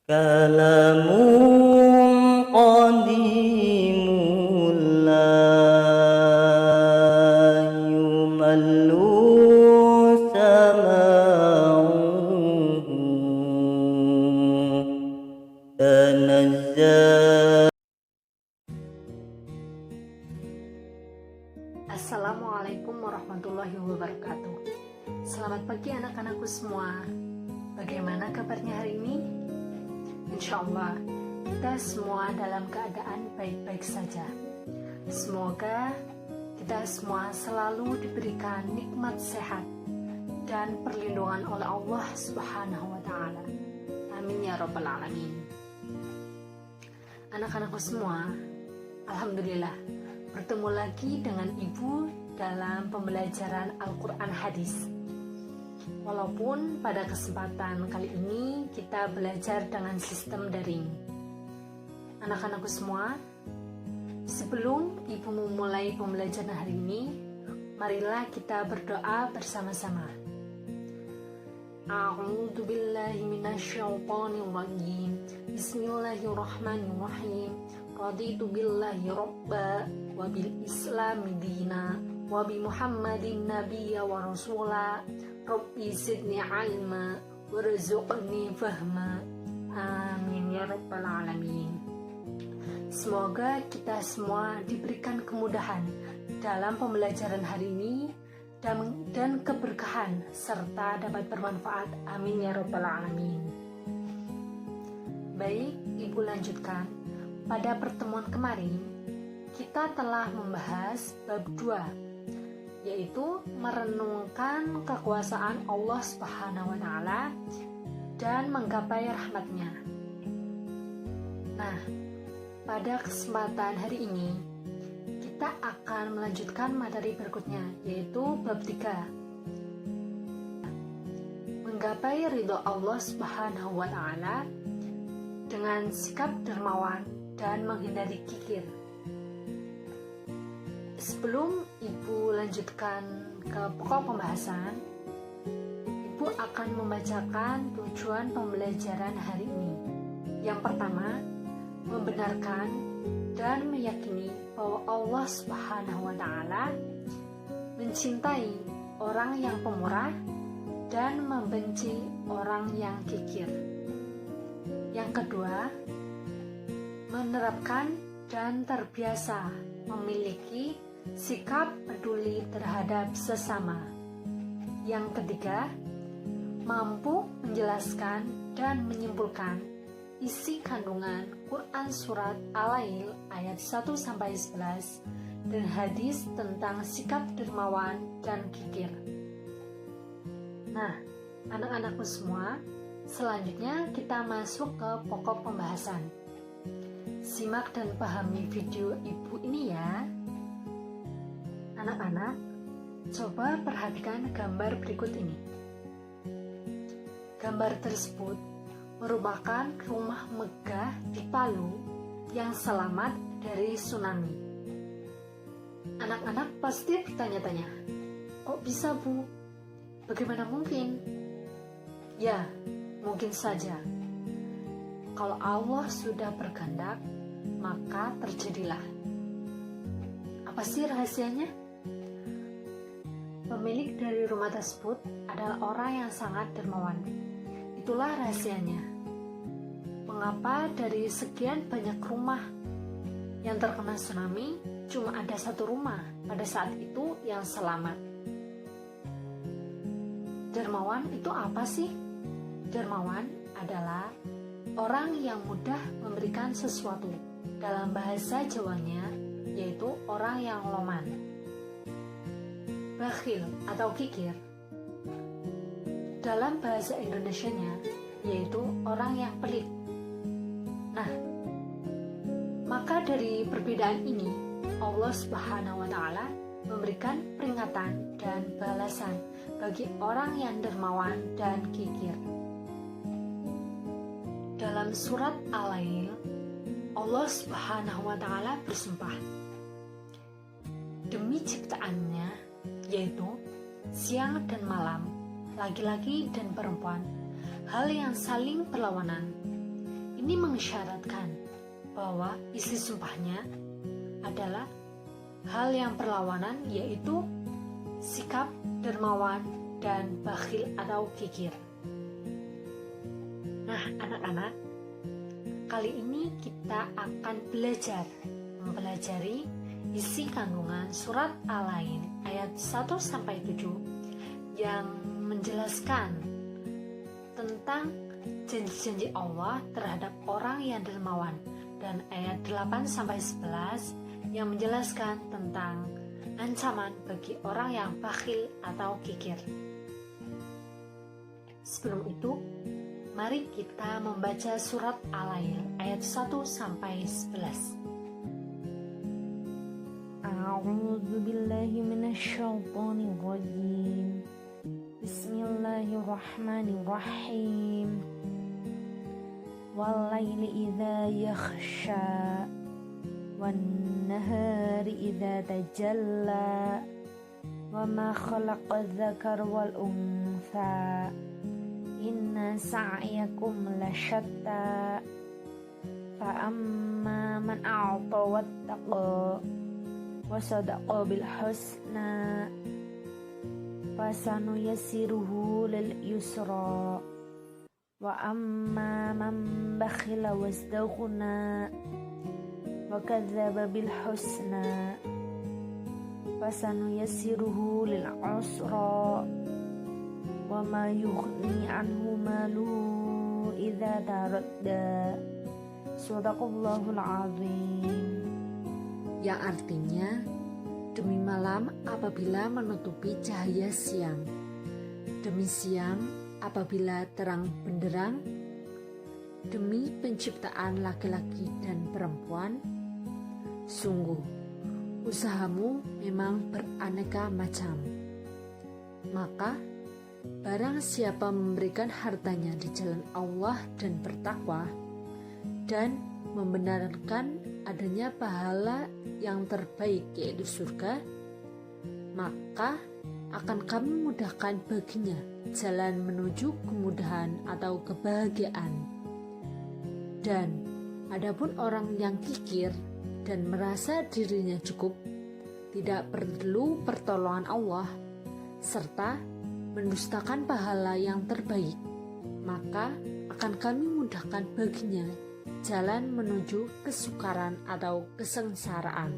kalamun qadimul la yumallu sama'uhu tanazzal. Assalamualaikum warahmatullahi wabarakatuh. Selamat pagi anak-anakku semua. Bagaimana kabarnya hari ini? Insya Allah kita semua dalam keadaan baik-baik saja. Semoga kita semua selalu diberikan nikmat sehat dan perlindungan oleh Allah Subhanahu wa Ta'ala. Amin ya Rabbal 'Alamin. Anak-anakku semua, alhamdulillah bertemu lagi dengan Ibu dalam pembelajaran Al-Quran Hadis. Walaupun pada kesempatan kali ini kita belajar dengan sistem daring. Anak-anakku semua, sebelum Ibu memulai pembelajaran hari ini, marilah kita berdoa bersama-sama. A'udzu billahi minasyaitonir rajim. Bismillahirrahmanirrahim. Raditu billahi rabba wa bil islami dina wa bi muhammadin nabiyya wa rasula. Rabbi zidni ilma warzuqni fahma. Amin ya Rabbal 'Alamin. Semoga kita semua diberikan kemudahan dalam pembelajaran hari ini dan keberkahan serta dapat bermanfaat. Amin ya Rabbal 'Alamin. Baik, Ibu lanjutkan. Pada pertemuan kemarin kita telah membahas bab 2, yaitu merenungkan kekuasaan Allah Subhanahu wa Ta'ala dan menggapai rahmatnya. Nah, pada kesempatan hari ini kita akan melanjutkan materi berikutnya, yaitu bab 3, menggapai ridho Allah Subhanahu wa Ta'ala dengan sikap dermawan dan menghindari kikir. Sebelum Ibu lanjutkan ke pokok pembahasan, Ibu akan membacakan tujuan pembelajaran hari ini. Yang pertama, membenarkan dan meyakini bahwa Allah Subhanahu wa Ta'ala mencintai orang yang pemurah dan membenci orang yang kikir. Yang kedua, menerapkan dan terbiasa memiliki sikap peduli terhadap sesama. Yang ketiga, mampu menjelaskan dan menyimpulkan isi kandungan Quran Surat Al-Lail ayat 1-11 dan hadis tentang sikap dermawan dan kikir. Nah, anak-anakku semua, selanjutnya kita masuk ke pokok pembahasan. Simak dan pahami video Ibu ini ya. Anak-anak, coba perhatikan gambar berikut ini. Gambar tersebut merupakan rumah megah di Palu yang selamat dari tsunami. Anak-anak pasti bertanya-tanya, kok bisa Bu? Bagaimana mungkin? Ya, mungkin saja. Kalau Allah sudah berkehendak, maka terjadilah. Apa sih rahasianya? Pemilik dari rumah tersebut adalah orang yang sangat dermawan. Itulah rahasianya. Mengapa dari sekian banyak rumah yang terkena tsunami, cuma ada satu rumah pada saat itu yang selamat? Dermawan itu apa sih? Dermawan adalah orang yang mudah memberikan sesuatu. Dalam bahasa Jawanya, yaitu orang yang loman. Bakhil atau kikir dalam bahasa Indonesianya, yaitu orang yang pelit. Nah, maka dari perbedaan ini Allah Subhanahu wa Ta'ala memberikan peringatan dan balasan bagi orang yang dermawan dan kikir. Dalam surat Al-Lail, Allah Subhanahu wa Ta'ala bersumpah, demi ciptaannya, yaitu siang dan malam, laki-laki dan perempuan, hal yang saling berlawanan, Ini mengisyaratkan bahwa isi sumpahnya adalah hal yang berlawanan, yaitu sikap dermawan dan bakhil atau kikir. Nah, anak-anak, kali ini kita akan mempelajari isi kandungan surat Al-Ain ayat 1-7 yang menjelaskan tentang janji-janji Allah terhadap orang yang dermawan, dan ayat 8-11 yang menjelaskan tentang ancaman bagi orang yang bakhil atau kikir. Sebelum itu, mari kita membaca surat Al-Ain ayat 1-11. A'udzu billahi minasyaitonir rajim. Bismillahirrahmanirrahim. Wal-laili idza yakhsha wan-nahari idza tajalla wa ma khalaqa dzakara wal untha inna sa'yakum lasyatta fa amma man a'ta wattaqa wa sadaqa bil husna fasanuyassiruhu lil yusra wa amma man bakhila wastaghna wa kadzdzaba bil husna fasanuyassiruhu lil usra wa ma yughni anhu maluhu idza taradda. Shadaqallahul azim. Yang artinya, demi malam apabila menutupi cahaya siang, demi siang apabila terang benderang, demi penciptaan laki-laki dan perempuan, sungguh usahamu memang beraneka macam. Maka barang siapa memberikan hartanya di jalan Allah dan bertakwa dan membenarkan adanya pahala yang terbaik, yaitu surga, maka akan kami mudahkan baginya jalan menuju kemudahan atau kebahagiaan. Dan adapun orang yang kikir dan merasa dirinya cukup, tidak perlu pertolongan Allah, serta mendustakan pahala yang terbaik, maka akan kami mudahkan baginya jalan menuju kesukaran atau kesengsaraan,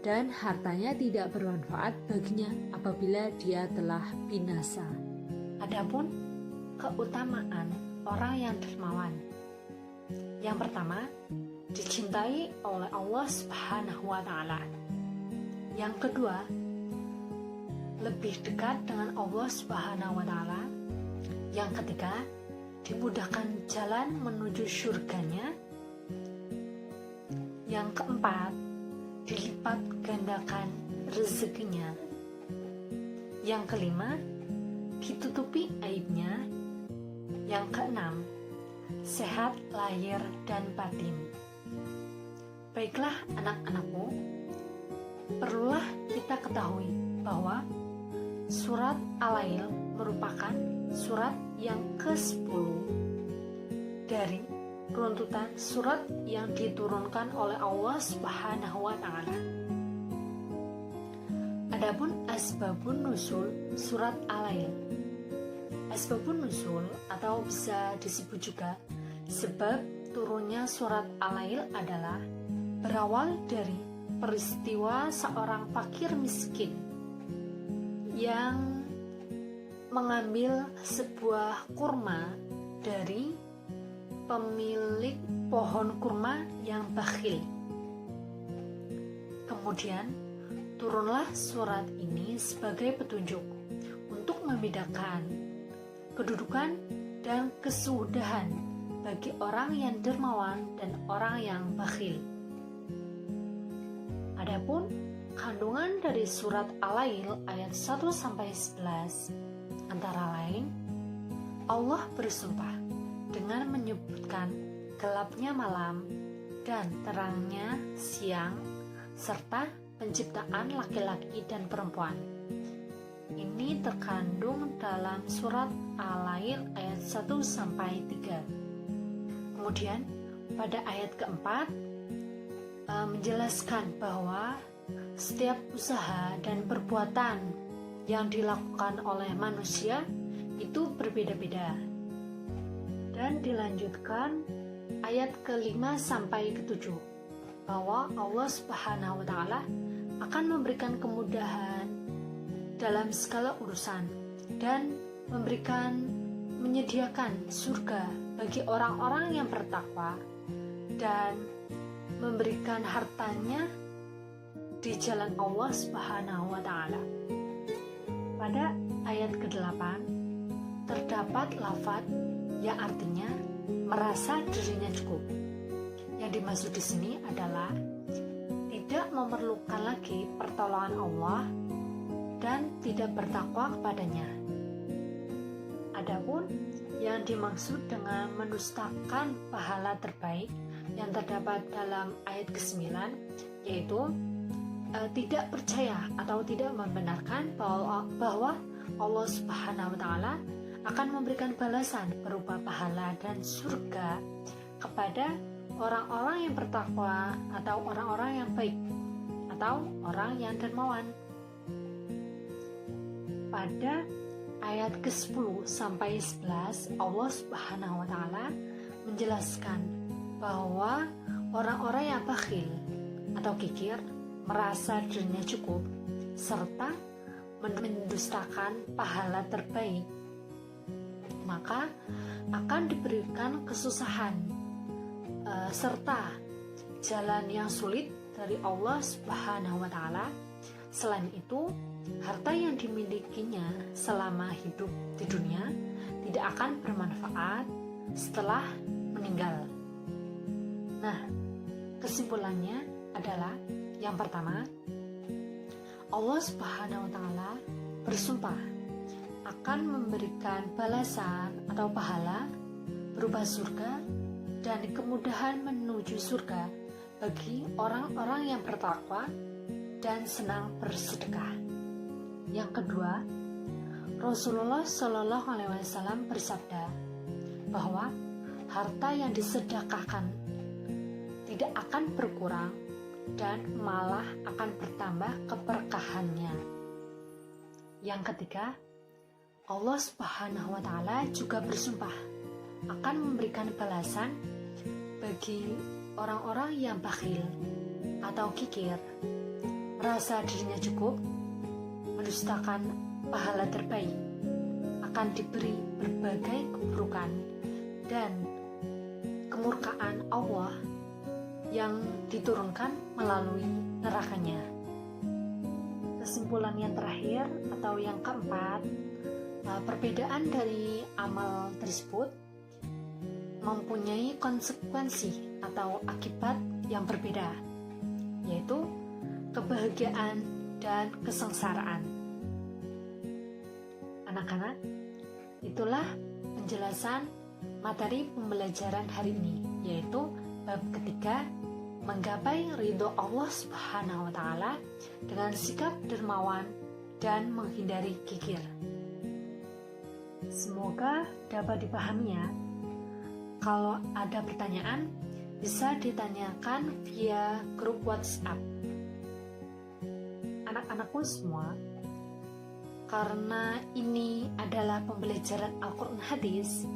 dan hartanya tidak bermanfaat baginya apabila dia telah binasa. Adapun keutamaan orang yang dermawan, yang pertama, dicintai oleh Allah Subhanahu wa Ta'ala. Yang kedua, lebih dekat dengan Allah Subhanahu wa Ta'ala. Yang ketiga, dimudahkan jalan menuju surganya. Yang keempat, dilipat gandakan rezekinya. Yang kelima, ditutupi aibnya. Yang keenam, sehat lahir dan batin. Baiklah anak-anakku, perlulah kita ketahui bahwa surat Al-Lail merupakan surat yang ke-10 dari runtutan surat yang diturunkan oleh Allah Subhanahu wa Ta'ala. Adapun asbabun nuzul surat Al-Lail. Asbabun nuzul atau bisa disebut juga sebab turunnya surat Al-Lail adalah berawal dari peristiwa seorang fakir miskin yang mengambil sebuah kurma dari pemilik pohon kurma yang bakhil. Kemudian turunlah surat ini sebagai petunjuk untuk membedakan kedudukan dan kesudahan bagi orang yang dermawan dan orang yang bakhil. Adapun kandungan dari surat Al-Lail ayat 1-11 antara lain, Allah bersumpah dengan menyebutkan gelapnya malam dan terangnya siang, serta penciptaan laki-laki dan perempuan. Ini terkandung dalam surat Al-Lail ayat 1-3. Kemudian pada ayat keempat menjelaskan bahwa setiap usaha dan perbuatan yang dilakukan oleh manusia itu berbeda-beda. Dan dilanjutkan ayat ke-5 sampai ke-7 bahwa Allah Subhanahu wa taala akan memberikan kemudahan dalam segala urusan dan menyediakan surga bagi orang-orang yang bertakwa dan memberikan hartanya di jalan Allah Subhanahu wa taala. Pada ayat ke-8 terdapat lafaz yang artinya merasa dirinya cukup. Yang dimaksud di sini adalah tidak memerlukan lagi pertolongan Allah dan tidak bertakwa kepadanya. Adapun yang dimaksud dengan mendustakan pahala terbaik yang terdapat dalam ayat ke-9 yaitu tidak percaya atau tidak membenarkan bahwa Allah Subhanahu wa taala akan memberikan balasan berupa pahala dan surga kepada orang-orang yang bertakwa atau orang-orang yang baik atau orang yang dermawan. Pada ayat ke-10 sampai 11 Allah Subhanahu wa taala menjelaskan bahwa orang-orang yang bakhil atau kikir merasa dirinya cukup serta mendustakan pahala terbaik, maka akan diberikan kesusahan serta jalan yang sulit dari Allah Subhanahu wa taala. Selain itu, harta yang dimilikinya selama hidup di dunia tidak akan bermanfaat setelah meninggal. Nah, kesimpulannya adalah yang pertama, Allah Subhanahu wa taala bersumpah akan memberikan balasan atau pahala berupa surga dan kemudahan menuju surga bagi orang-orang yang bertakwa dan senang bersedekah. Yang kedua, Rasulullah Shallallahu Alaihi Wasallam bersabda bahwa harta yang disedekahkan tidak akan berkurang dan malah akan bertambah keberkahannya. Yang ketiga, Allah Subhanahu wa taala juga bersumpah akan memberikan balasan bagi orang-orang yang bakhil atau kikir, merasa dirinya cukup, mendustakan pahala terbaik, akan diberi berbagai keburukan dan kemurkaan Allah yang diturunkan melalui nerakanya. Kesimpulan yang terakhir atau yang keempat, perbedaan dari amal tersebut mempunyai konsekuensi atau akibat yang berbeda, yaitu kebahagiaan dan kesengsaraan. Anak-anak, itulah penjelasan materi pembelajaran hari ini, yaitu bab ketiga, menggapai ridho Allah Subhanahu wa taala dengan sikap dermawan dan menghindari kikir. Semoga dapat dipahami ya. Kalau ada pertanyaan, bisa ditanyakan via grup WhatsApp. Anak-anakku semua, karena ini adalah pembelajaran Al-Quran Hadis,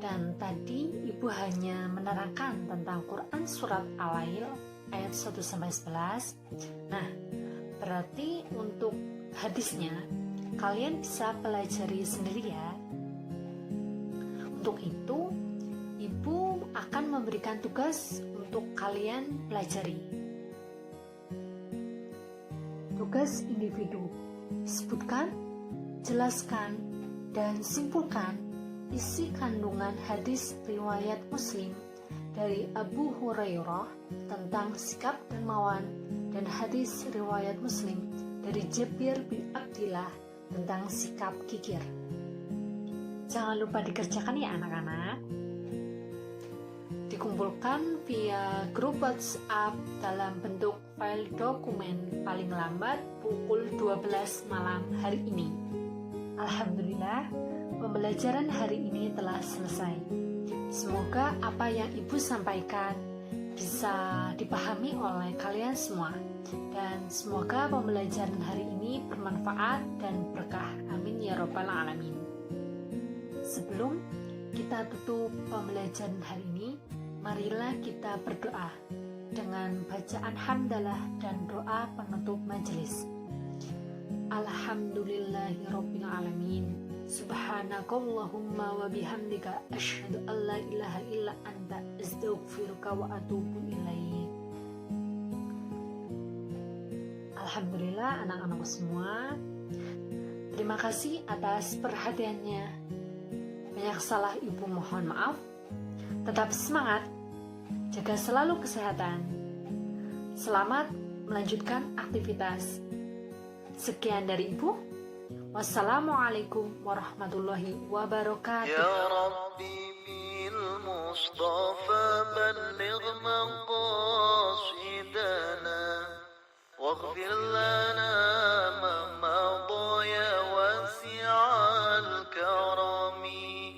dan tadi Ibu hanya menerangkan tentang Quran Surat Al-Lail ayat 1-11. Nah, berarti untuk hadisnya kalian bisa pelajari sendiri ya. Untuk itu, Ibu akan memberikan tugas untuk kalian pelajari. Tugas individu, sebutkan, jelaskan, dan simpulkan isi kandungan hadis riwayat Muslim dari Abu Hurairah tentang sikap dermawan dan hadis riwayat Muslim dari Jabir bin Abdillah tentang sikap kikir. Jangan lupa dikerjakan ya anak-anak. Dikumpulkan via grup WhatsApp dalam bentuk file dokumen paling lambat pukul 12 malam hari ini. Alhamdulillah, pembelajaran hari ini telah selesai. Semoga apa yang Ibu sampaikan bisa dipahami oleh kalian semua. Dan semoga pembelajaran hari ini bermanfaat dan berkah. Amin ya robbal alamin. Sebelum kita tutup pembelajaran hari ini, marilah kita berdoa dengan bacaan hamdalah dan doa penutup majelis. Alhamdulillahirabbil alamin. Subhanakallahumma wa bihamdika asyhadu an la ilaha illa anta astaghfiruka wa atubu ilaik. Alhamdulillah anak-anakku semua, terima kasih atas perhatiannya. Banyak salah Ibu mohon maaf. Tetap semangat, jaga selalu kesehatan. Selamat melanjutkan aktivitas. Sekian dari Ibu. Wassalamualaikum warahmatullahi wabarakatuh. يا ربي بالمصطفى بلغ مقاصدنا واغفر لنا